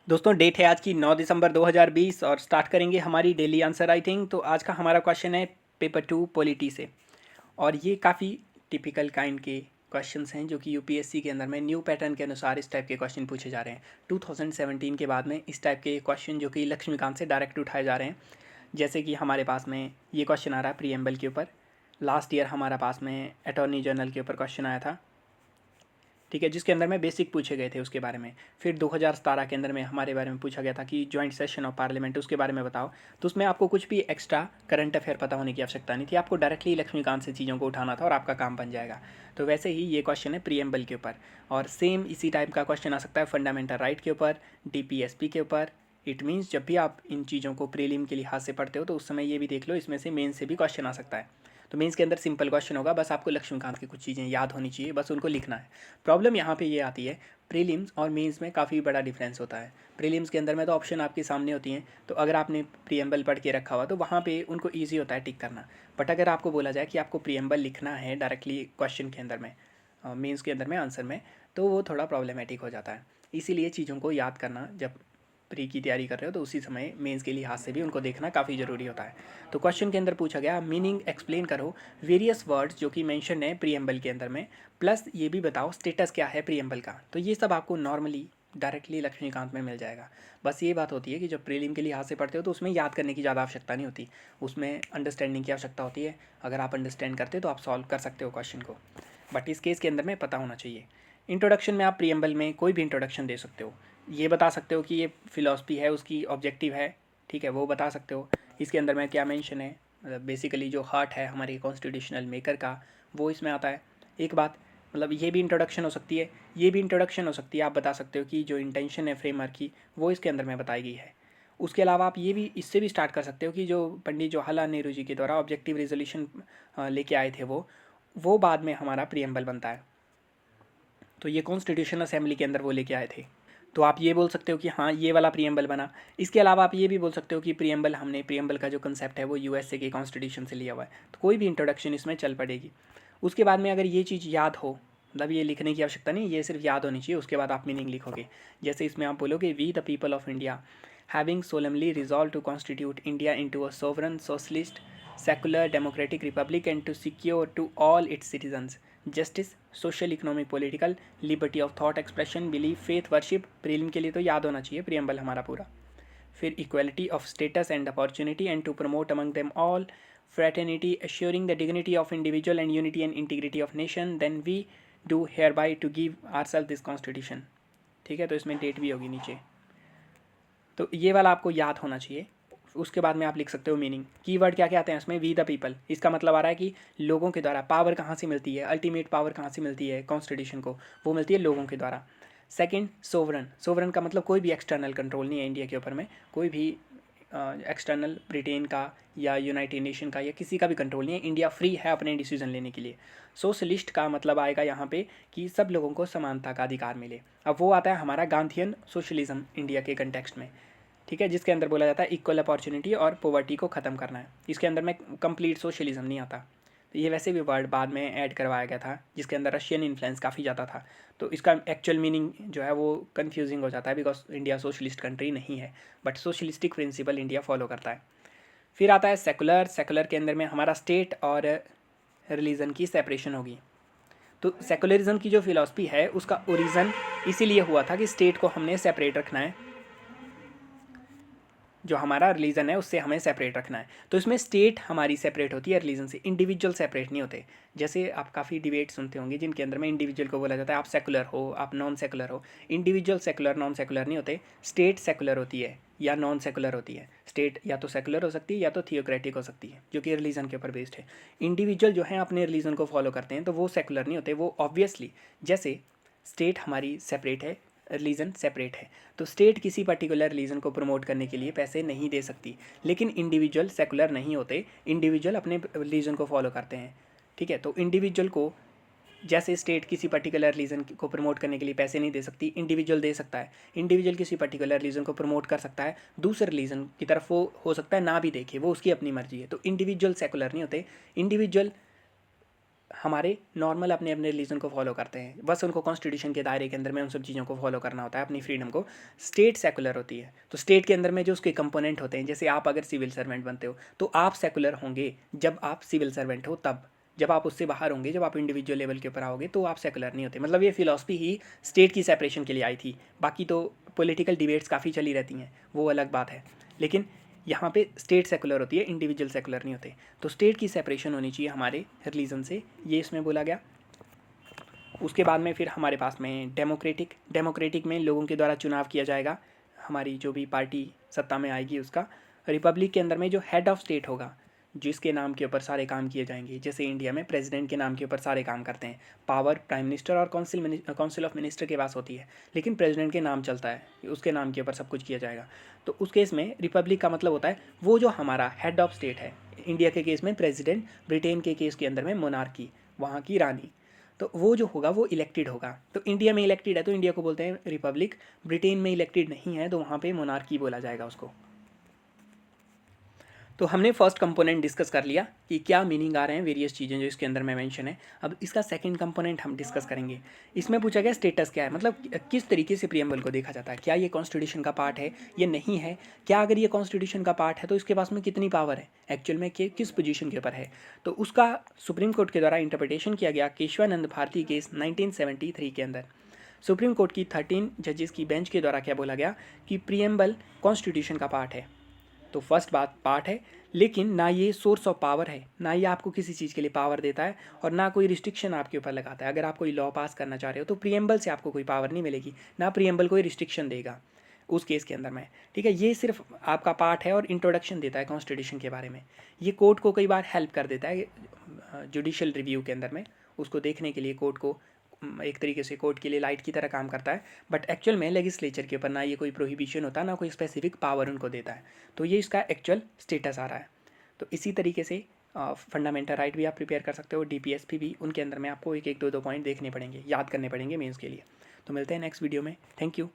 दोस्तों डेट है आज की 9 दिसंबर 2020 और स्टार्ट करेंगे हमारी डेली आंसर राइटिंग। तो आज का हमारा क्वेश्चन है पेपर 2 पॉलिटी से। और ये काफ़ी टिपिकल काइंड के क्वेश्चंस हैं जो कि यूपीएससी के अंदर में न्यू पैटर्न के अनुसार इस टाइप के क्वेश्चन पूछे जा रहे हैं। 2017 के बाद में इस टाइप के क्वेश्चन जो कि लक्ष्मीकांत से डायरेक्ट उठाए जा रहे हैं। जैसे कि हमारे पास में ये क्वेश्चन आ रहा है प्रीएम्बल के ऊपर। लास्ट ईयर हमारा पास में अटॉर्नी जनरल के ऊपर क्वेश्चन आया था, ठीक है, जिसके अंदर में बेसिक पूछे गए थे उसके बारे में। फिर 2017 के अंदर में हमारे बारे में पूछा गया था कि जॉइंट सेशन ऑफ पार्लियामेंट उसके बारे में बताओ। तो उसमें आपको कुछ भी एक्स्ट्रा करंट अफेयर पता होने की आवश्यकता नहीं थी, आपको डायरेक्टली लक्ष्मीकांत से चीज़ों को उठाना था और आपका काम बन जाएगा। तो वैसे ही ये क्वेश्चन है प्रीएम्बल के ऊपर। और सेम इसी टाइप का क्वेश्चन आ सकता है फंडामेंटल राइट के ऊपर, डीपीएसपी के ऊपर। इट मीन्स जब भी आप इन चीज़ों को प्रीलिम के लिहाज से पढ़ते हो तो उस समय ये भी देख लो इसमें से मेन से भी क्वेश्चन आ सकता है। तो मेंस के अंदर सिंपल क्वेश्चन होगा, बस आपको लक्ष्मीकांत की कुछ चीज़ें याद होनी चाहिए, बस उनको लिखना है। प्रॉब्लम यहाँ पे ये आती है, प्रीलिम्स और मेंस में काफ़ी बड़ा डिफरेंस होता है। प्रीलिम्स के अंदर में तो ऑप्शन आपके सामने होती हैं, तो अगर आपने प्रीएम्बल पढ़ के रखा हुआ तो वहाँ पे उनको ईजी होता है टिक करना। बट अगर आपको बोला जाए कि आपको प्रीएम्बल लिखना है डायरेक्टली क्वेश्चन के अंदर में, मेंस के अंदर में आंसर में, तो वो थोड़ा प्रॉब्लमेटिक हो जाता है। इसीलिए चीज़ों को याद करना जब प्री की तैयारी कर रहे हो तो उसी समय मेंस के लिहाज से भी उनको देखना काफ़ी ज़रूरी होता है। तो क्वेश्चन के अंदर पूछा गया मीनिंग एक्सप्लेन करो वेरियस वर्ड्स जो कि मेंशन है प्रीएम्बल के अंदर में, प्लस ये भी बताओ स्टेटस क्या है प्रीएम्बल का। तो ये सब आपको नॉर्मली डायरेक्टली लक्ष्मीकांत में मिल जाएगा। बस ये बात होती है कि जब प्रीलिम के लिहाज से पढ़ते हो तो उसमें याद करने की ज़्यादा आवश्यकता नहीं होती, उसमें अंडरस्टैंडिंग की आवश्यकता होती है। अगर आप अंडरस्टैंड करते हो तो आप सॉल्व कर सकते हो क्वेश्चन को, बट इस केस के अंदर में पता होना चाहिए। इंट्रोडक्शन में आप प्रीएम्बल में कोई भी इंट्रोडक्शन दे सकते हो, ये बता सकते हो कि ये फ़िलॉसफी है उसकी ऑब्जेक्टिव है, ठीक है, वो बता सकते हो। इसके अंदर में क्या मेंशन है, मतलब बेसिकली जो हार्ट है हमारे कॉन्स्टिट्यूशनल मेकर का वो इसमें आता है। एक बात, मतलब ये भी इंट्रोडक्शन हो सकती है, ये भी इंट्रोडक्शन हो सकती है। आप बता सकते हो कि जो इंटेंशन है फ्रेमवर्क की वो इसके अंदर में बताई गई है। उसके अलावा आप ये भी इससे भी स्टार्ट कर सकते हो कि जो पंडित जवाहरलाल नेहरू जी के द्वारा ऑब्जेक्टिव रेजोल्यूशन लेके आए थे वो बाद में हमारा प्रीएम्बल बनता है। तो ये कॉन्स्टिट्यूशन असेंबली के अंदर वो लेके आए थे। तो आप ये बोल सकते हो कि हाँ ये वाला प्रीएम्बल बना। इसके अलावा आप ये भी बोल सकते हो कि प्रीएम्बल का जो कंसेप्ट है वो यूएसए के कॉन्स्टिट्यूशन से लिया हुआ है। तो कोई भी इंट्रोडक्शन इसमें चल पड़ेगी। उसके बाद में अगर ये चीज़ याद हो, मतलब ये लिखने की आवश्यकता नहीं, ये सिर्फ याद होनी चाहिए, उसके बाद आप मीनिंग लिखोगे। जैसे इसमें आप बोलोगे we the people of India having solemnly resolved to constitute India into a sovereign socialist secular democratic republic and to secure to all its citizens justice social economic political liberty of thought expression belief faith worship. Prelim के लिए तो याद होना चाहिए preamble हमारा पूरा। फिर equality of status and opportunity and to promote among them all fraternity assuring the dignity of individual and unity and integrity of nation then we do hereby to give ourselves this constitution। ठीक है, तो इसमें date भी होगी नीचे। तो ये वाला आपको याद होना चाहिए। उसके बाद में आप लिख सकते हो मीनिंग। कीवर्ड क्या क्या आते हैं उसमें, वी द पीपल, इसका मतलब आ रहा है कि लोगों के द्वारा। पावर कहाँ से मिलती है, अल्टीमेट पावर कहाँ से मिलती है कॉन्स्टिट्यूशन को, वो मिलती है लोगों के द्वारा। सेकंड सोवरन, सोवरन का मतलब कोई भी एक्सटर्नल कंट्रोल नहीं है इंडिया के ऊपर में, कोई भी एक्सटर्नल ब्रिटेन का या यूनाइटेड नेशन का या किसी का भी कंट्रोल नहीं है, इंडिया फ्री है अपने डिसीजन लेने के लिए। सोशलिस्ट का मतलब आएगा यहाँ पे कि सब लोगों को समानता का अधिकार मिले। अब वो आता है हमारा गांधीयन सोशलिज्म इंडिया के कंटेक्स्ट में, ठीक है, जिसके अंदर बोला जाता है इक्वल अपॉर्चुनिटी और पॉवर्टी को ख़त्म करना है। इसके अंदर में कंप्लीट सोशलिज्म नहीं आता। तो ये वैसे भी वर्ड बाद में ऐड करवाया गया था जिसके अंदर रशियन इन्फ्लुएंस काफ़ी ज़्यादा था। तो इसका एक्चुअल मीनिंग जो है वो कन्फ्यूजिंग हो जाता है बिकॉज इंडिया सोशलिस्ट कंट्री नहीं है, but socialistic principle India follow करता है। फिर आता है सेकुलर। सेकुलर के अंदर में हमारा स्टेट और रिलीजन की सेपरेशन होगी। तो सेकुलरिज्म की जो फिलॉसफी है उसका ओरिजिन इसीलिए हुआ था कि स्टेट को हमने सेपरेट रखना है, जो हमारा रिलीजन है उससे हमें सेपरेट रखना है। तो इसमें स्टेट हमारी सेपरेट होती है रिलीजन से, इंडिविजुअल सेपरेट नहीं होते। जैसे आप काफ़ी डिबेट सुनते होंगे जिनके अंदर में इंडिविजुअल को बोला जाता है आप सेकुलर हो, आप नॉन सेकुलर हो। इंडिविजुअल सेकुलर नॉन सेकुलर नहीं होते, स्टेट सेकुलर होती है या नॉन सेकुलर होती है। स्टेट या तो सेकुलर हो सकती है या तो थियोक्रेटिक हो सकती है, जो कि रिलीजन के ऊपर बेस्ड है। इंडिविजुअल जो है अपने रिलीजन को फॉलो करते हैं तो वो सेकुलर नहीं होते, वो ऑब्वियसली, जैसे स्टेट हमारी सेपरेट है, रिलीजन सेपरेट है, तो स्टेट किसी पर्टिकुलर रिलीजन को प्रमोट करने के लिए पैसे नहीं दे सकती। लेकिन इंडिविजुअल सेकुलर नहीं होते, इंडिविजुअल अपने रिलीजन को फॉलो करते हैं, ठीक है। तो इंडिविजुअल को, जैसे स्टेट किसी पर्टिकुलर रिलीजन को प्रमोट करने के लिए पैसे नहीं दे सकती, इंडिविजुअल दे सकता है। इंडिविजुअल किसी पर्टिकुलर रिलीजन को प्रमोट कर सकता है, दूसरे रिलीजन की तरफ वो हो सकता है ना भी देखे, वो उसकी अपनी मर्जी है। तो इंडिविजुअल सेकुलर नहीं होते, इंडिविजुअल हमारे नॉर्मल अपने अपने रिलीजन को फॉलो करते हैं, बस उनको कॉन्स्टिट्यूशन के दायरे के अंदर में उन सब चीज़ों को फॉलो करना होता है, अपनी फ्रीडम को। स्टेट सेकुलर होती है, तो स्टेट के अंदर में जो उसके कंपोनेंट होते हैं, जैसे आप अगर सिविल सर्वेंट बनते हो तो आप सेकुलर होंगे जब आप सिविल सर्वेंट हो तब। जब आप उससे बाहर होंगे, जब आप इंडिविजुअल लेवल के ऊपर आओगे तो आप सेकुलर नहीं होते। मतलब ये फिलॉसफी ही स्टेट की सेपरेशन के लिए आई थी। बाकी तो पॉलिटिकल डिबेट्स काफ़ी चली रहती हैं, वो अलग बात है। लेकिन यहाँ पे स्टेट सेकुलर होती है, इंडिविजुअल सेकुलर नहीं होते। तो स्टेट की सेपरेशन होनी चाहिए हमारे रिलीजन से, ये इसमें बोला गया। उसके बाद में फिर हमारे पास में डेमोक्रेटिक में लोगों के द्वारा चुनाव किया जाएगा, हमारी जो भी पार्टी सत्ता में आएगी उसका। रिपब्लिक के अंदर में जो हेड ऑफ स्टेट होगा, जिसके नाम के ऊपर सारे काम किए जाएंगे, जैसे इंडिया में प्रेसिडेंट के नाम के ऊपर सारे काम करते हैं। पावर प्राइम मिनिस्टर और काउंसिल ऑफ मिनिस्टर के पास होती है, लेकिन प्रेसिडेंट के नाम चलता है, उसके नाम के ऊपर सब कुछ किया जाएगा। तो उस केस में रिपब्लिक का मतलब होता है वो जो हमारा हेड ऑफ स्टेट है। इंडिया के केस में प्रेसिडेंट, ब्रिटेन के केस के अंदर में मोनार्की, वहाँ की रानी। तो वो जो होगा वो इलेक्टेड होगा। तो इंडिया में इलेक्टेड है तो इंडिया को बोलते हैं रिपब्लिक, ब्रिटेन में इलेक्टेड नहीं है तो वहाँ पे मोनार्की बोला जाएगा उसको। तो हमने फर्स्ट कंपोनेंट डिस्कस कर लिया कि क्या मीनिंग आ रहे हैं वेरियस चीज़ें जो इसके अंदर में मेंशन है। अब इसका सेकंड कंपोनेंट हम डिस्कस करेंगे। इसमें पूछा गया स्टेटस क्या है, मतलब किस तरीके से प्रियम्बल को देखा जाता है, क्या ये कॉन्स्टिट्यूशन का पार्ट है ये नहीं है, क्या अगर ये कॉन्स्टिट्यूशन का पार्ट है तो इसके पास में कितनी पावर है, एक्चुअल में किस पोजीशन के ऊपर है। तो उसका सुप्रीम कोर्ट के द्वारा इंटरप्रिटेशन किया गया केशवानंद भारती केस 1973 के अंदर। सुप्रीम कोर्ट की 13 जजेस की बेंच के द्वारा क्या बोला गया कि प्रियम्बल कॉन्स्टिट्यूशन का पार्ट है। तो फर्स्ट बात पार्ट है, लेकिन ना ये सोर्स ऑफ पावर है, ना ये आपको किसी चीज़ के लिए पावर देता है और ना कोई रिस्ट्रिक्शन आपके ऊपर लगाता है। अगर आप कोई लॉ पास करना चाह रहे हो तो प्रियम्बल से आपको कोई पावर नहीं मिलेगी, ना प्रियम्बल कोई रिस्ट्रिक्शन देगा उस केस के अंदर में। ठीक है, ये सिर्फ आपका पार्ट है और इंट्रोडक्शन देता है कॉन्स्टिट्यूशन के बारे में। ये कोर्ट को कई बार हेल्प कर देता है जुडिशल रिव्यू के अंदर में, उसको देखने के लिए कोर्ट को एक तरीके से कोर्ट के लिए लाइट की तरह काम करता है। बट एक्चुअल में लेजिस्लेचर के ऊपर ना ये कोई प्रोहिबिशन होता, ना कोई स्पेसिफिक पावर उनको देता है। तो ये इसका एक्चुअल स्टेटस आ रहा है। तो इसी तरीके से फंडामेंटल राइट भी आप प्रिपेयर कर सकते हो, डीपीएसपी भी, उनके अंदर में आपको एक एक दो दो पॉइंट देखने पड़ेंगे, याद करने पड़ेंगे मेंस के लिए। तो मिलते हैं नेक्स्ट वीडियो में, थैंक यू।